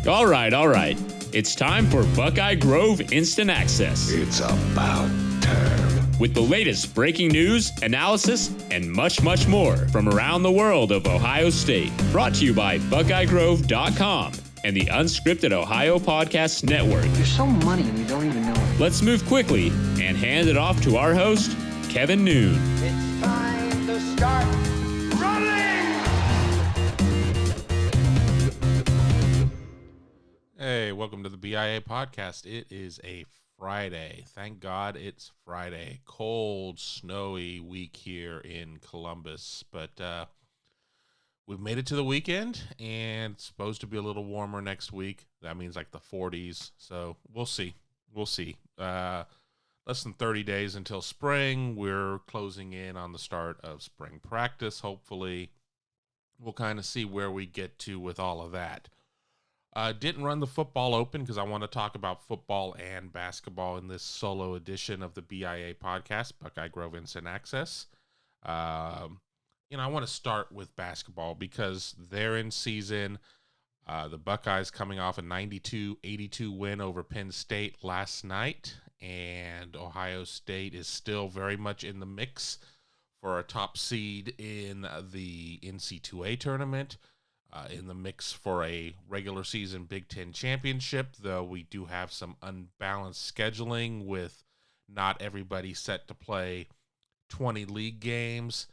All right. It's time for Buckeye Grove Instant Access. It's about time. With the latest breaking news, analysis, and much, much more from around the world of Ohio State. Brought to you by BuckeyeGrove.com and the Unscripted Ohio Podcast Network. You're so money and you don't even know it. Let's move quickly and hand it off to our host, Kevin Noon. It's time to start running! Hey, welcome to the BIA Podcast. It is a Friday. Thank God it's Friday. Cold, snowy week here in Columbus, but we've made it to the weekend, and it's supposed to be a little warmer next week. That means like the 40s, so we'll see. Less than 30 days until spring. We're closing in on the start of spring practice, hopefully. We'll kind of see where we get to with all of that. Didn't run the football open because I want to talk about football and basketball in this solo edition of the BIA Podcast, Buckeye Grove Instant Access. I want to start with basketball because they're in season. The Buckeyes coming off a 92-82 win over Penn State last night, and Ohio State is still very much in the mix for a top seed in the NCAA tournament. In the mix for a regular season Big Ten championship, though we do have some unbalanced scheduling with not everybody set to play 20 league games.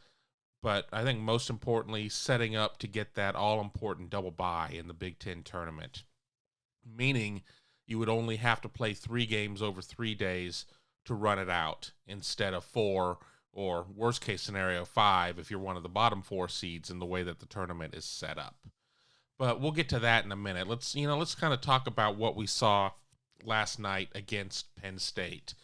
But I think most importantly, setting up to get that all-important double bye in the Big Ten tournament, meaning you would only have to play 3 games over 3 days to run it out instead of 4 or worst case scenario 5 if you're one of the bottom 4 seeds in the way that the tournament is set up. But we'll get to that in a minute. Let's kind of talk about what we saw last night against Penn State.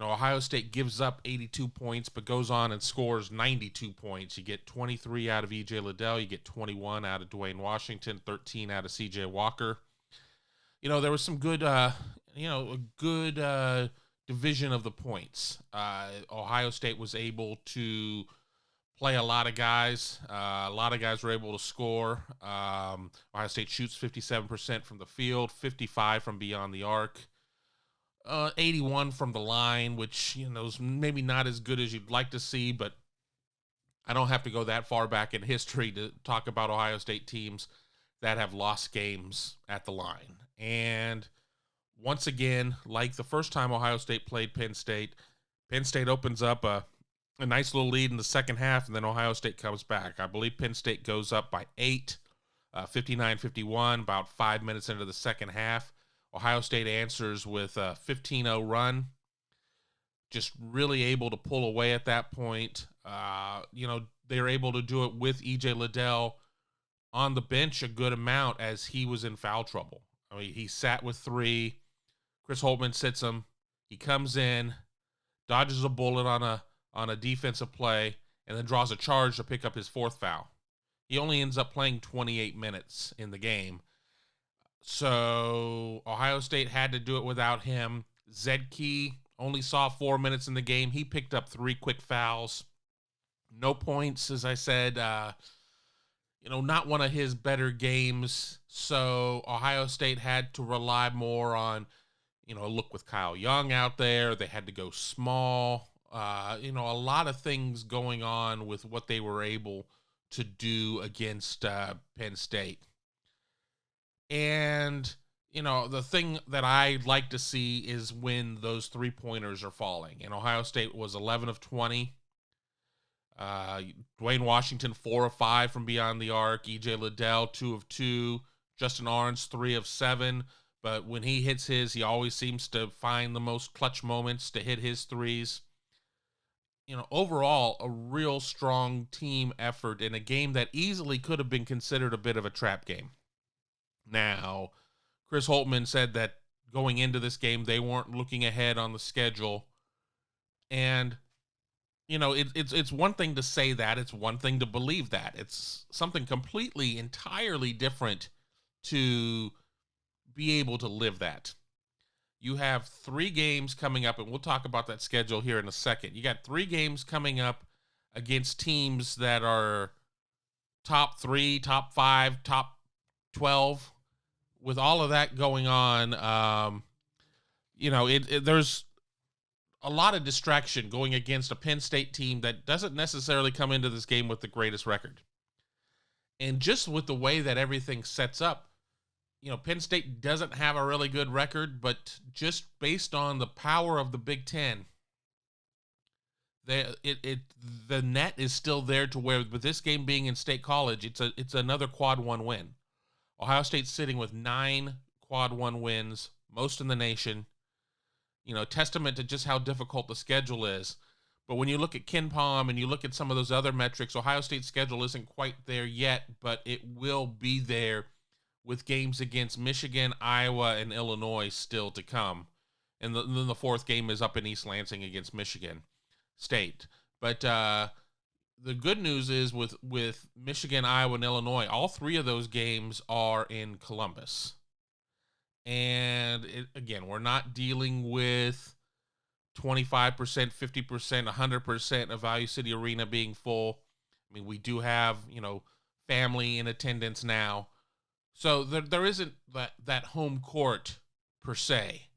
Ohio State gives up 82 points, but goes on and scores 92 points. You get 23 out of E.J. Liddell. You get 21 out of Dwayne Washington, 13 out of C.J. Walker. There was some good, a good division of the points. Ohio State was able to play a lot of guys. A lot of guys were able to score. Ohio State shoots 57% from the field, 55 from beyond the arc, 81 from the line, which is maybe not as good as you'd like to see, but I don't have to go that far back in history to talk about Ohio State teams that have lost games at the line. And once again, like the first time Ohio State played Penn State opens up a nice little lead in the second half, and then Ohio State comes back. I believe Penn State goes up by 8, 59-51, about 5 minutes into the second half. Ohio State answers with a 15-0 run, just really able to pull away at that point. They're able to do it with E.J. Liddell on the bench a good amount as he was in foul trouble. I mean, he sat with 3. Chris Holtmann sits him. He comes in, dodges a bullet on a defensive play, and then draws a charge to pick up his 4th foul. He only ends up playing 28 minutes in the game. So Ohio State had to do it without him. Zedke only saw 4 minutes in the game. He picked up 3 quick fouls. No points, as I said. Not one of his better games. So Ohio State had to rely more on, a look with Kyle Young out there. They had to go small. A lot of things going on with what they were able to do against Penn State. And, the thing that I like to see is when those 3-pointers are falling. And Ohio State was 11 of 20. Dwayne Washington, 4 of 5 from beyond the arc. E.J. Liddell, 2 of 2. Justin Orange, 3 of 7. But when he hits his, he always seems to find the most clutch moments to hit his threes. Overall, a real strong team effort in a game that easily could have been considered a bit of a trap game. Now, Chris Holtmann said that going into this game, they weren't looking ahead on the schedule. And, it's one thing to say that. It's one thing to believe that. It's something completely, entirely different to be able to live that. You have 3 games coming up, and we'll talk about that schedule here in a second. You got 3 games coming up against teams that are top 3, top 5, top 12, with all of that going on, there's a lot of distraction going against a Penn State team that doesn't necessarily come into this game with the greatest record. And just with the way that everything sets up, Penn State doesn't have a really good record, but just based on the power of the Big Ten, the net is still there to where, with this game being in State College, it's another quad 1 win. Ohio State's sitting with 9 quad 1 wins, most in the nation. Testament to just how difficult the schedule is. But when you look at KenPom and you look at some of those other metrics, Ohio State's schedule isn't quite there yet, but it will be there with games against Michigan, Iowa, and Illinois still to come. And then the fourth game is up in East Lansing against Michigan State. But the good news is with Michigan, Iowa, and Illinois, all 3 of those games are in Columbus. And again, we're not dealing with 25%, 50%, 100% of Value City Arena being full. I mean, we do have, family in attendance now. So there isn't that home court per se.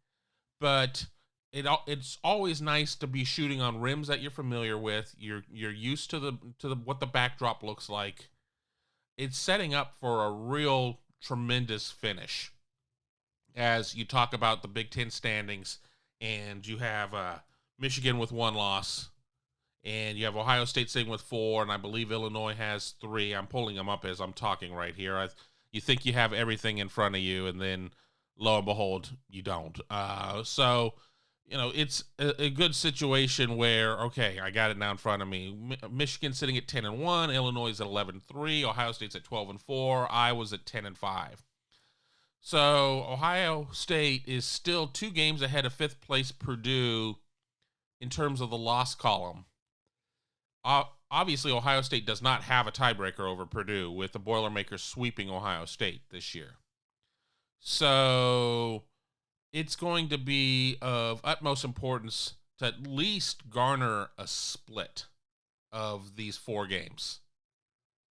But it's always nice to be shooting on rims that you're familiar with. You're used to the what the backdrop looks like. It's setting up for a real tremendous finish. As you talk about the Big Ten standings, and you have Michigan with 1 loss, and you have Ohio State sitting with 4, and I believe Illinois has 3. I'm pulling them up as I'm talking right here. You think you have everything in front of you, and then lo and behold, you don't. It's a good situation where, okay, I got it now in front of me. Michigan sitting at 10-1, Illinois is at 11-3, Ohio State's at 12-4, Iowa's at 10-5. So Ohio State is still 2 games ahead of 5th place Purdue in terms of the loss column. Obviously, Ohio State does not have a tiebreaker over Purdue, with the Boilermakers sweeping Ohio State this year. So it's going to be of utmost importance to at least garner a split of these 4 games.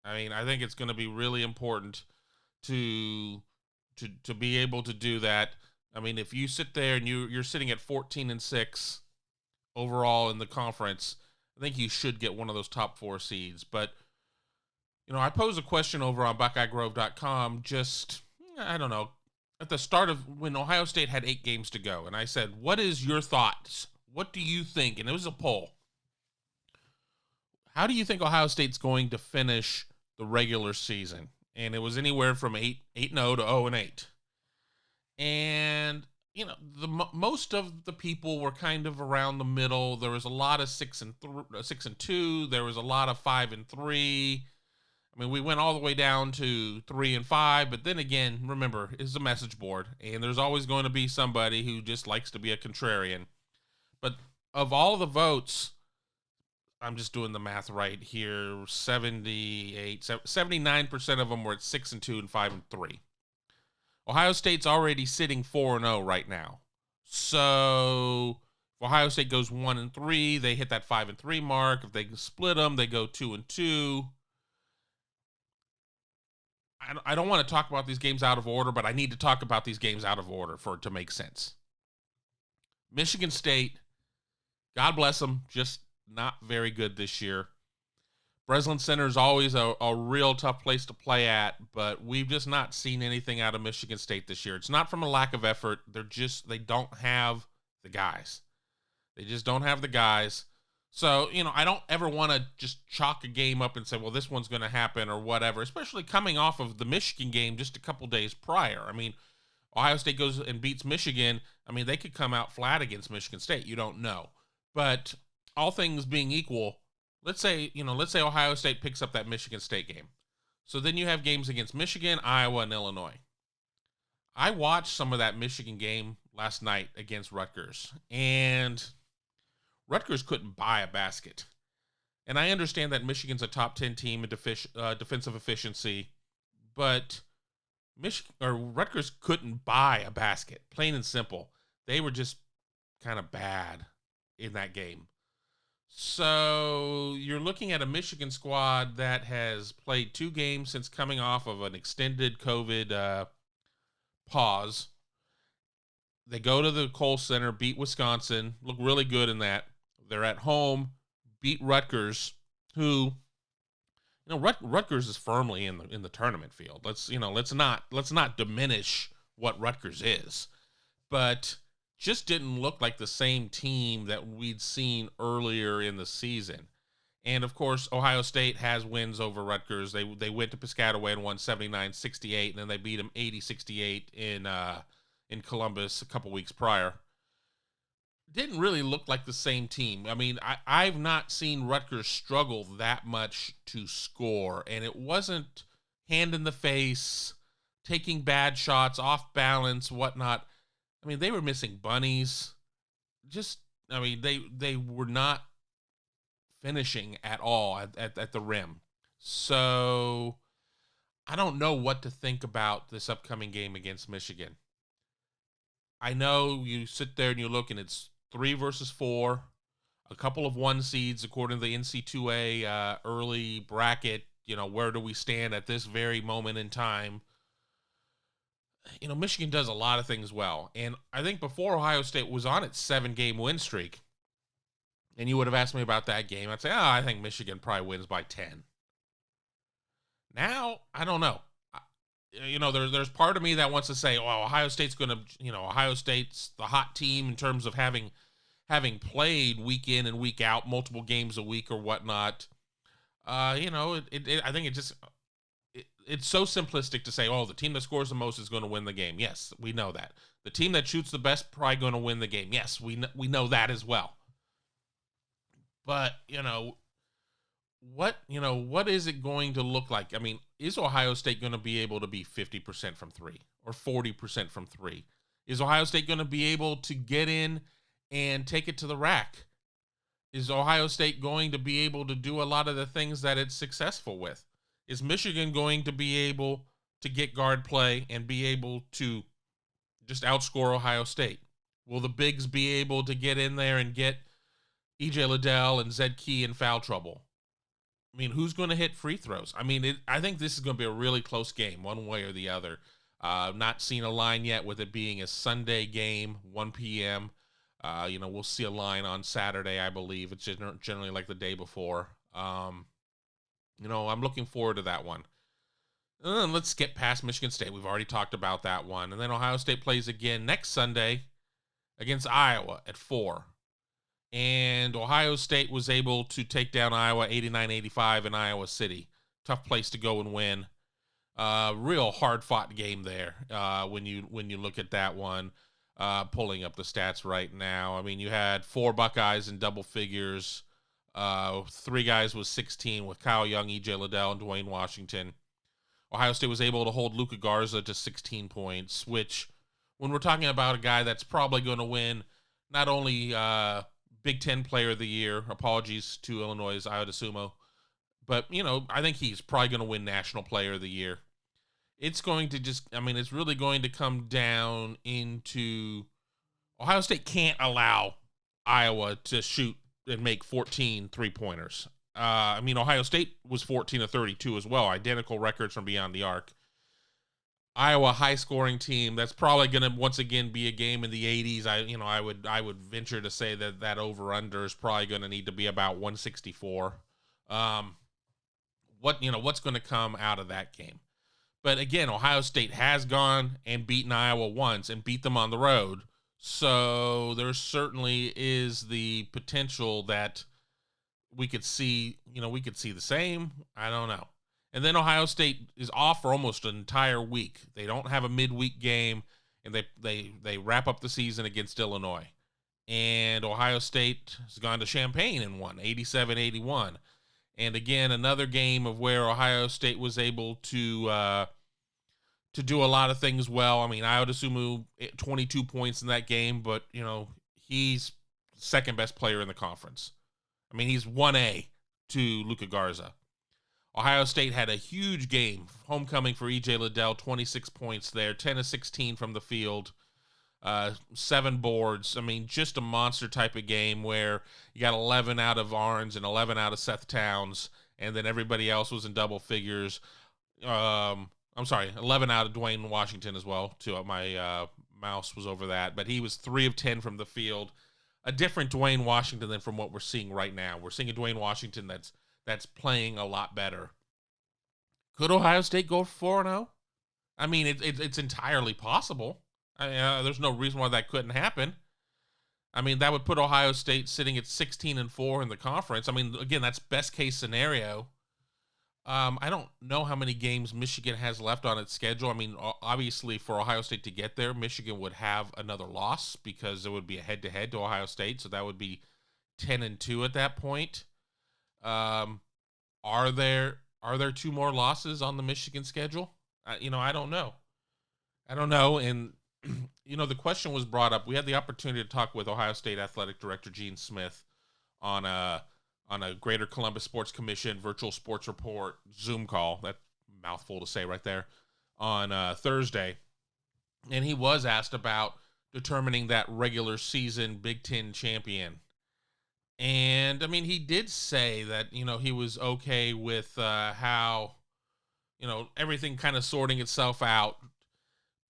I mean, I think it's going to be really important to be able to do that. I mean, if you sit there and you're sitting at 14-6 overall in the conference, I think you should get one of those top 4 seeds. But, I posed a question over on BuckeyeGrove.com I don't know, at the start of when Ohio State had 8 games to go. And I said, what is your thoughts? What do you think? And it was a poll. How do you think Ohio State's going to finish the regular season? And it was anywhere from 8-0 to 0-8. And, most of the people were kind of around the middle. There was a lot of 6-2. There was a lot of 5-3. I mean, we went all the way down to 3-5. But then again, remember, it's a message board. And there's always going to be somebody who just likes to be a contrarian. But of all the votes, I'm just doing the math right here, 79% of them were at 6-2 and 5-3. Ohio State's already sitting 4-0 right now. So if Ohio State goes 1-3, they hit that 5-3 mark. If they can split them, they go 2-2. I don't want to talk about these games out of order, but I need to talk about these games out of order for it to make sense. Michigan State, God bless them, just not very good this year. Breslin Center is always a real tough place to play at, but we've just not seen anything out of Michigan State this year. It's not from a lack of effort. They don't have the guys. They just don't have the guys. So, I don't ever want to just chalk a game up and say, well, this one's going to happen or whatever, especially coming off of the Michigan game just a couple days prior. I mean, Ohio State goes and beats Michigan. I mean, they could come out flat against Michigan State. You don't know. But all things being equal, let's say Ohio State picks up that Michigan State game. So then you have games against Michigan, Iowa, and Illinois. I watched some of that Michigan game last night against Rutgers, and Rutgers couldn't buy a basket. And I understand that Michigan's a top 10 team in defensive efficiency, but Rutgers couldn't buy a basket, plain and simple. They were just kind of bad in that game. So you're looking at a Michigan squad that has played 2 games since coming off of an extended COVID pause. They go to the Kohl Center, beat Wisconsin, look really good in that. They're at home, beat Rutgers, who, Rutgers is firmly in the tournament field. Let's not diminish what Rutgers is, but just didn't look like the same team that we'd seen earlier in the season. And of course, Ohio State has wins over Rutgers. They went to Piscataway and won 79-68, and then they beat them 80-68 in Columbus a couple weeks prior. Didn't really look like the same team. I mean, I've not seen Rutgers struggle that much to score, and it wasn't hand in the face, taking bad shots, off balance, whatnot. I mean, they were missing bunnies. They were not finishing at all at the rim. So I don't know what to think about this upcoming game against Michigan. I know you sit there and you look, and it's 3 versus 4, a couple of 1 seeds according to the NC2A early bracket. Where do we stand at this very moment in time? Michigan does a lot of things well. And I think before Ohio State was on its 7-game win streak, and you would have asked me about that game, I'd say, I think Michigan probably wins by 10. Now, I don't know. There's part of me that wants to say, Ohio State's going to, Ohio State's the hot team in terms of having played week in and week out, multiple games a week or whatnot. I think it's so simplistic to say, the team that scores the most is going to win the game. Yes, we know that. The team that shoots the best probably going to win the game. Yes, we know that as well. But, what is it going to look like? I mean, is Ohio State going to be able to be 50% from 3 or 40% from 3? Is Ohio State going to be able to get in and take it to the rack? Is Ohio State going to be able to do a lot of the things that it's successful with? Is Michigan going to be able to get guard play and be able to just outscore Ohio State? Will the bigs be able to get in there and get E.J. Liddell and Zed Key in foul trouble? I mean, who's going to hit free throws? I mean, I think this is going to be a really close game, one way or the other. Not seen a line yet with it being a Sunday game, 1 p.m. We'll see a line on Saturday, I believe. It's generally like the day before. I'm looking forward to that one. Let's skip past Michigan State. We've already talked about that one. And then Ohio State plays again next Sunday against Iowa at 4. And Ohio State was able to take down Iowa 89-85 in Iowa City. Tough place to go and win. Real hard-fought game there when you look at that one. Pulling up the stats right now. I mean, you had 4 Buckeyes in double figures. 3 guys with 16 with Kyle Young, E.J. Liddell, and Dwayne Washington. Ohio State was able to hold Luka Garza to 16 points, which, when we're talking about a guy that's probably going to win not only Big Ten Player of the Year, apologies to Illinois' Iowa Sumo, but, I think he's probably going to win National Player of the Year. It's going to it's really going to come down into Ohio State can't allow Iowa to shoot and make 14 three-pointers. Ohio State was 14 of 32 as well, identical records from beyond the arc. Iowa high-scoring team. That's probably going to once again be a game in the 80s. I would venture to say that over/under is probably going to need to be about 164. What's going to come out of that game? But again, Ohio State has gone and beaten Iowa once and beat them on the road. So there certainly is the potential that we could see the same. I don't know. And then Ohio State is off for almost an entire week. They don't have a midweek game, and they wrap up the season against Illinois. And Ohio State has gone to Champaign and won 87-81. And again, another game of where Ohio State was able to do a lot of things well. I mean, Iowa Sumu 22 points in that game, but he's second best player in the conference. I mean, he's 1A to Luka Garza. Ohio State had a huge game, homecoming for E.J. Liddell, 26 points there, 10 of 16 from the field, 7 boards. I mean, just a monster type of game where you got 11 out of Arns and 11 out of Seth Towns, and then everybody else was in double figures. I'm sorry, 11 out of Dwayne Washington as well, too. My mouse was over that. But he was 3 of 10 from the field. A different Dwayne Washington than from what we're seeing right now. We're seeing a Dwayne Washington that's playing a lot better. Could Ohio State go 4-0? I mean, it's entirely possible. There's no reason why that couldn't happen. I mean, that would put Ohio State sitting at 16-4 in the conference. I mean, again, that's best case scenario. I don't know how many games Michigan has left on its schedule. I mean, obviously, for Ohio State to get there, Michigan would have another loss because it would be a head-to-head to Ohio State, so that would be 10-2 at that point. Are there 2 more losses on the Michigan schedule? I don't know. And the question was brought up. We had the opportunity to talk with Ohio State Athletic Director Gene Smith on a Greater Columbus Sports Commission virtual sports report Zoom call. That mouthful to say right there on Thursday. And he was asked about determining that regular season Big Ten champion. And, I mean, he did say that, he was okay with how, everything kind of sorting itself out.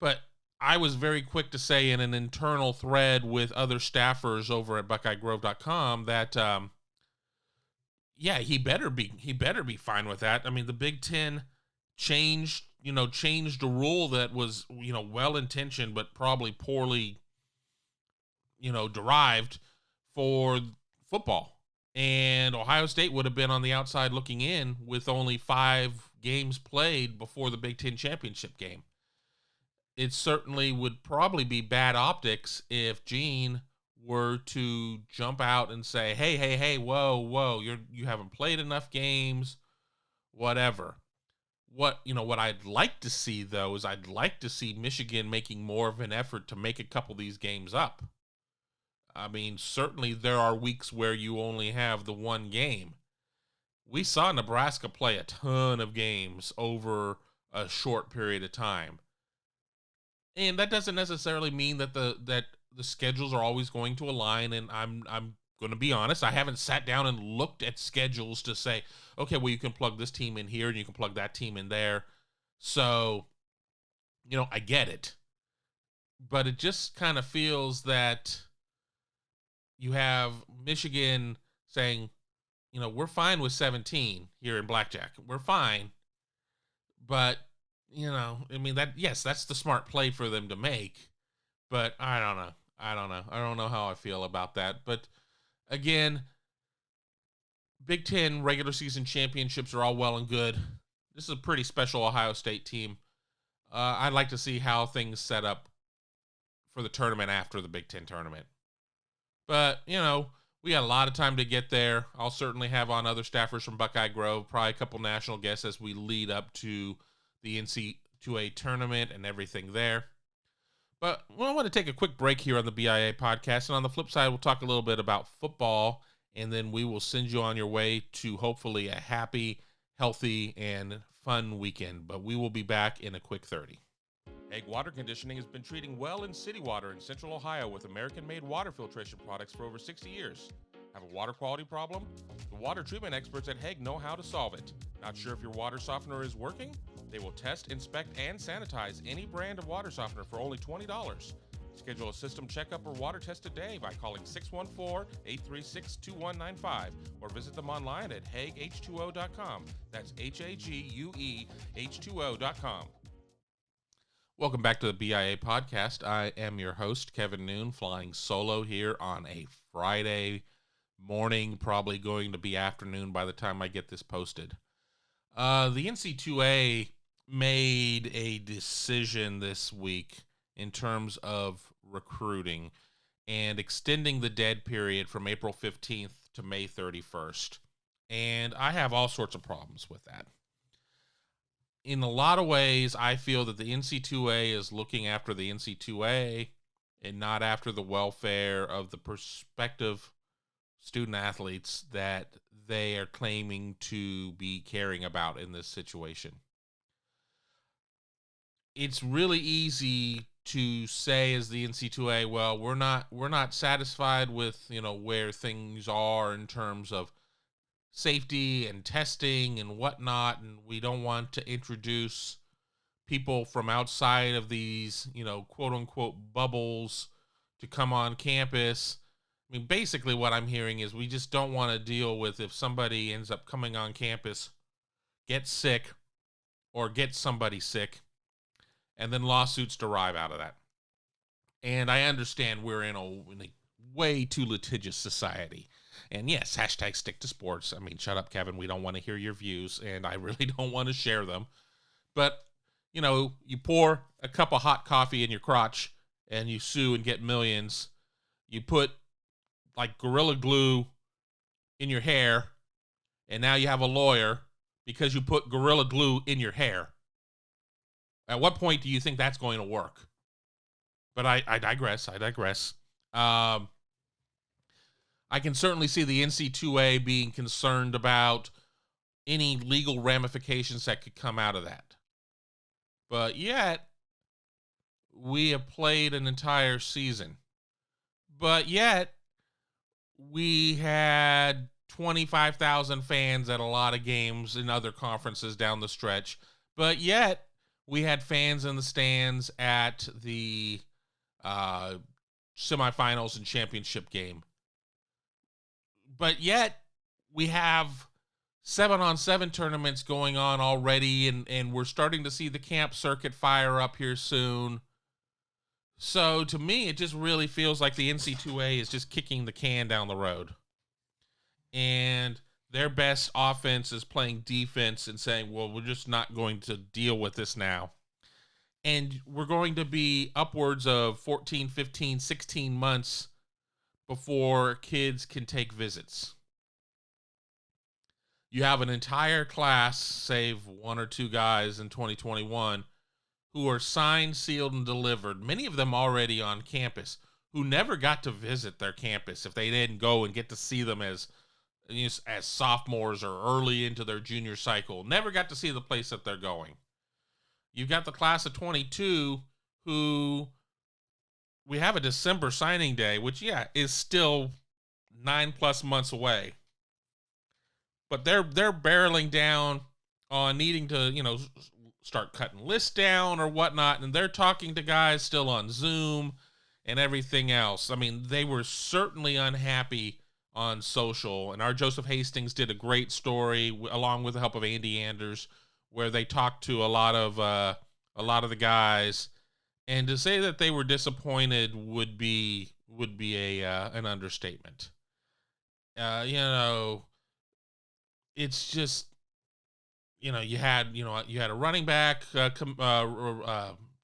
But I was very quick to say in an internal thread with other staffers over at BuckeyeGrove.com that, he better be fine with that. I mean, the Big Ten changed a rule that was, well-intentioned but probably poorly, derived for football. And Ohio State would have been on the outside looking in with only 5 games played before the Big Ten championship game. It certainly would probably be bad optics if Gene were to jump out and say, hey, whoa, you haven't played enough games, whatever. What I'd like to see, though, is I'd like to see Michigan making more of an effort to make a couple of these games up. I mean, certainly there are weeks where you only have the 1 game. We saw Nebraska play a ton of games over a short period of time. And that doesn't necessarily mean that the schedules are always going to align. And I'm going to be honest, I haven't sat down and looked at schedules to say, okay, well, you can plug this team in here and you can plug that team in there. So, I get it. But it just kind of feels that you have Michigan saying, we're fine with 17 here in Blackjack. We're fine. But, that's the smart play for them to make. But I don't know. I don't know how I feel about that. But again, Big Ten regular season championships are all well and good. This is a pretty special Ohio State team. I'd like to see how things set up for the tournament after the Big Ten tournament. But, we got a lot of time to get there. I'll certainly have on other staffers from Buckeye Grove, probably a couple national guests as we lead up to the NCAA tournament and everything there. But I want to take a quick break here on the BIA podcast. And on the flip side, we'll talk a little bit about football. And then we will send you on your way to hopefully a happy, healthy, and fun weekend. But we will be back in a quick 30. Egg Water Conditioning has been treating well in city water in Central Ohio with American-made water filtration products for over 60 years. Have a water quality problem? The water treatment experts at Hague know how to solve it. Not sure if your water softener is working? They will test, inspect, and sanitize any brand of water softener for only $20. Schedule a system checkup or water test today by calling 614-836-2195 or visit them online at HagueH2O.com. That's HAGUE H2O.com. Welcome back to the BIA Podcast. I am your host, Kevin Noon, flying solo here on a Friday morning, probably going to be afternoon by the time I get this posted. The NCAA made a decision this week in terms of recruiting and extending the dead period from April 15th to May 31st. And I have all sorts of problems with that. In a lot of ways, I feel that the NCAA is looking after the NCAA and not after the welfare of the prospective student athletes that they are claiming to be caring about in this situation. It's really easy to say as the NCAA, well, we're not satisfied with, where things are in terms of safety and testing and whatnot, and we don't want to introduce people from outside of these, quote unquote bubbles to come on campus. I mean, basically what I'm hearing is we just don't want to deal with if somebody ends up coming on campus, gets sick, or gets somebody sick, and then lawsuits derive out of that. And I understand we're in a way too litigious society. And yes, hashtag stick to sports. I mean, shut up, Kevin. We don't want to hear your views, and I really don't want to share them. But, you pour a cup of hot coffee in your crotch, and you sue and get millions. You put, like, Gorilla Glue in your hair, and now you have a lawyer because you put Gorilla Glue in your hair. At what point do you think that's going to work? But I digress. I can certainly see the NCAA being concerned about any legal ramifications that could come out of that. But yet, we have played an entire season. But yet, we had 25,000 fans at a lot of games in other conferences down the stretch. But yet, we had fans in the stands at the semifinals and championship game. But yet, we have 7-on-7 tournaments going on already, and we're starting to see the camp circuit fire up here soon. So, to me, it just really feels like the NCAA is just kicking the can down the road. And their best offense is playing defense and saying, well, we're just not going to deal with this now. And we're going to be upwards of 14, 15, 16 months before kids can take visits. You have an entire class, save one or two guys in 2021, who are signed, sealed, and delivered, many of them already on campus, who never got to visit their campus if they didn't go and get to see them as sophomores or early into their junior cycle. Never got to see the place that they're going. You've got the class of 22 who we have a December signing day, which, is still 9+ months away. But they're barreling down on needing to, start cutting lists down or whatnot, and they're talking to guys still on Zoom and everything else. I mean, they were certainly unhappy on social, and our Joseph Hastings did a great story along with the help of Andy Anders, where they talked to a lot of the guys, and to say that they were disappointed would be an understatement. It's just, you had a running back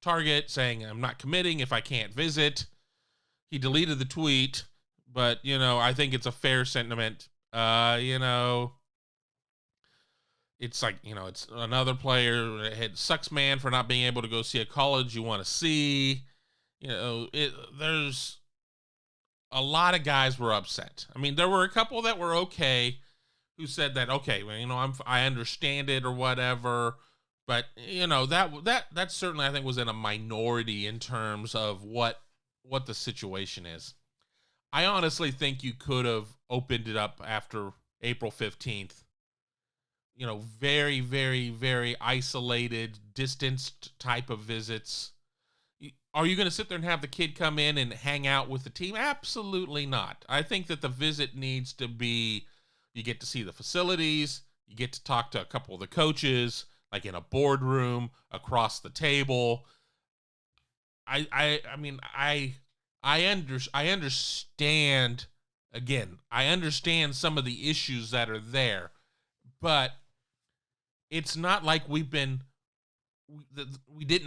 Target saying, I'm not committing if I can't visit. He deleted the tweet, but I think it's a fair sentiment. It's like, it's another player. It sucks, man, for not being able to go see a college you want to see. There's a lot of guys were upset. I mean, there were a couple that were okay, who said that, okay, well, I understand it or whatever. But, that certainly, I think, was in a minority in terms of what the situation is. I honestly think you could have opened it up after April 15th. Very, very, very isolated, distanced type of visits. Are you going to sit there and have the kid come in and hang out with the team? Absolutely not. I think that the visit needs to be, you get to see the facilities, you get to talk to a couple of the coaches, like in a boardroom, across the table. I understand, again, I understand some of the issues that are there, but it's not like we didn't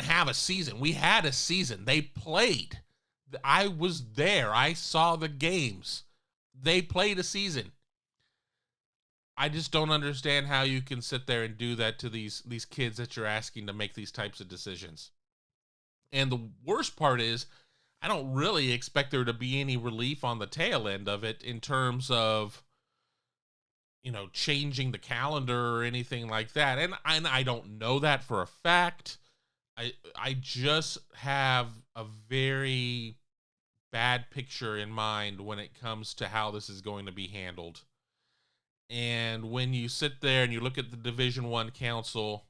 have a season. We had a season. They played. I was there. I saw the games. They played a season. I just don't understand how you can sit there and do that to these kids that you're asking to make these types of decisions. And the worst part is, I don't really expect there to be any relief on the tail end of it in terms of, changing the calendar or anything like that. And I don't know that for a fact. I just have a very bad picture in mind when it comes to how this is going to be handled. And when you sit there and you look at the Division I Council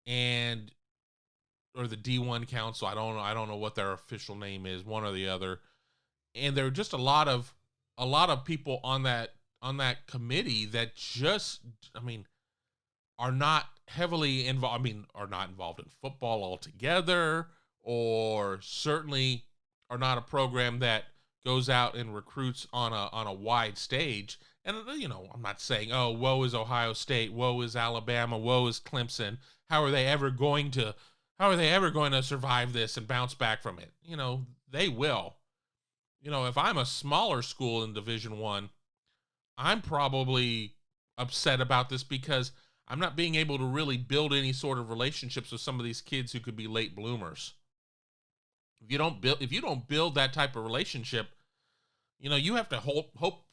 and the D1 Council. I don't know what their official name is, one or the other. And there are just a lot of people on that committee that just, are not heavily involved. Are not involved in football altogether, or certainly are not a program that goes out and recruits on a wide stage. And, I'm not saying, oh, woe is Ohio State, woe is Alabama, woe is Clemson. How are they ever going to survive this and bounce back from it? They will. If I'm a smaller school in Division I, I'm probably upset about this because I'm not being able to really build any sort of relationships with some of these kids who could be late bloomers. If you don't build that type of relationship, you have to hope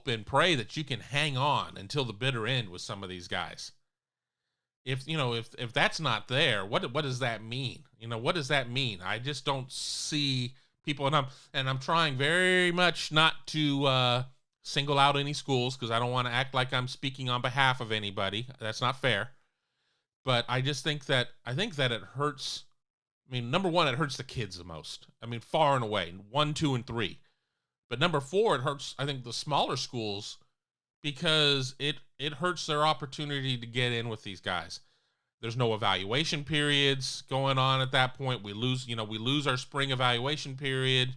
and pray that you can hang on until the bitter end with some of these guys. If that's not there, what does that mean? What does that mean? I just don't see people, and I'm trying very much not to single out any schools because I don't want to act like I'm speaking on behalf of anybody. That's not fair. But I just think that it hurts. Number one, it hurts the kids the most. Far and away, 1, 2, and 3. But number 4, it hurts, I think, the smaller schools because it hurts their opportunity to get in with these guys. There's no evaluation periods going on at that point. We lose our spring evaluation period.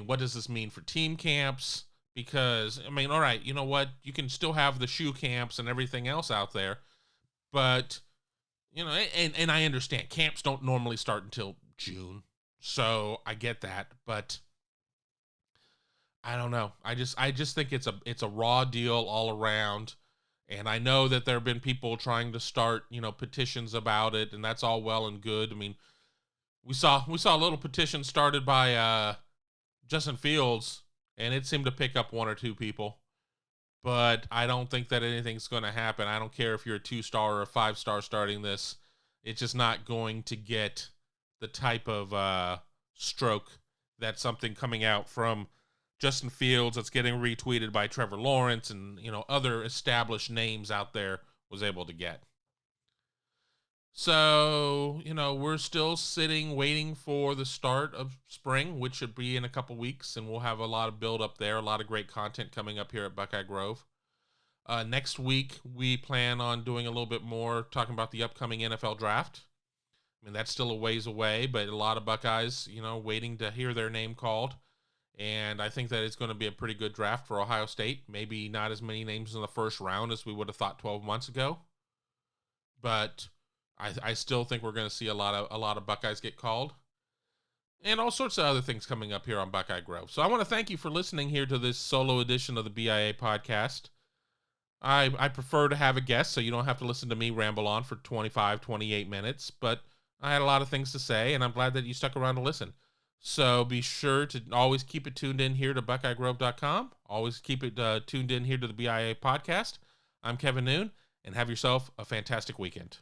What does this mean for team camps? Because, all right, you know what? You can still have the shoe camps and everything else out there. But, and I understand camps don't normally start until June. So I get that. But I don't know. I just think it's a raw deal all around. And I know that there have been people trying to start, petitions about it, and that's all well and good. We saw a little petition started by Justin Fields, and it seemed to pick up 1 or 2 people. But I don't think that anything's going to happen. I don't care if you're a 2-star or a 5-star starting this. It's just not going to get the type of stroke that something coming out from Justin Fields that's getting retweeted by Trevor Lawrence and, other established names out there was able to get. So, we're still sitting, waiting for the start of spring, which should be in a couple weeks, and we'll have a lot of build up there, a lot of great content coming up here at Buckeye Grove. Next week, we plan on doing a little bit more, talking about the upcoming NFL draft. That's still a ways away, but a lot of Buckeyes, waiting to hear their name called. And I think that it's going to be a pretty good draft for Ohio State. Maybe not as many names in the first round as we would have thought 12 months ago. But I still think we're going to see a lot of Buckeyes get called. And all sorts of other things coming up here on Buckeye Grove. So I want to thank you for listening here to this solo edition of the BIA Podcast. I prefer to have a guest so you don't have to listen to me ramble on for 25, 28 minutes. But I had a lot of things to say, and I'm glad that you stuck around to listen. So be sure to always keep it tuned in here to BuckeyeGrove.com. Always keep it tuned in here to the BIA Podcast. I'm Kevin Noon, and have yourself a fantastic weekend.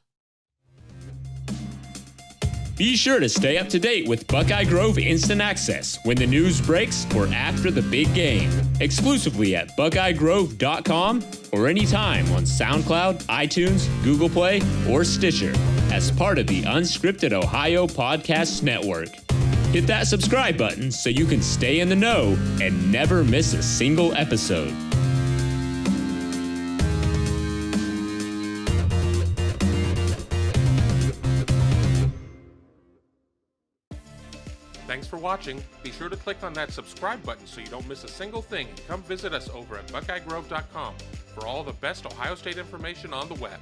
Be sure to stay up to date with Buckeye Grove Instant Access when the news breaks or after the big game. Exclusively at BuckeyeGrove.com or anytime on SoundCloud, iTunes, Google Play, or Stitcher as part of the Unscripted Ohio Podcast Network. Hit that subscribe button so you can stay in the know and never miss a single episode. Thanks for watching. Be sure to click on that subscribe button so you don't miss a single thing, and come visit us over at BuckeyeGrove.com for all the best Ohio State information on the web.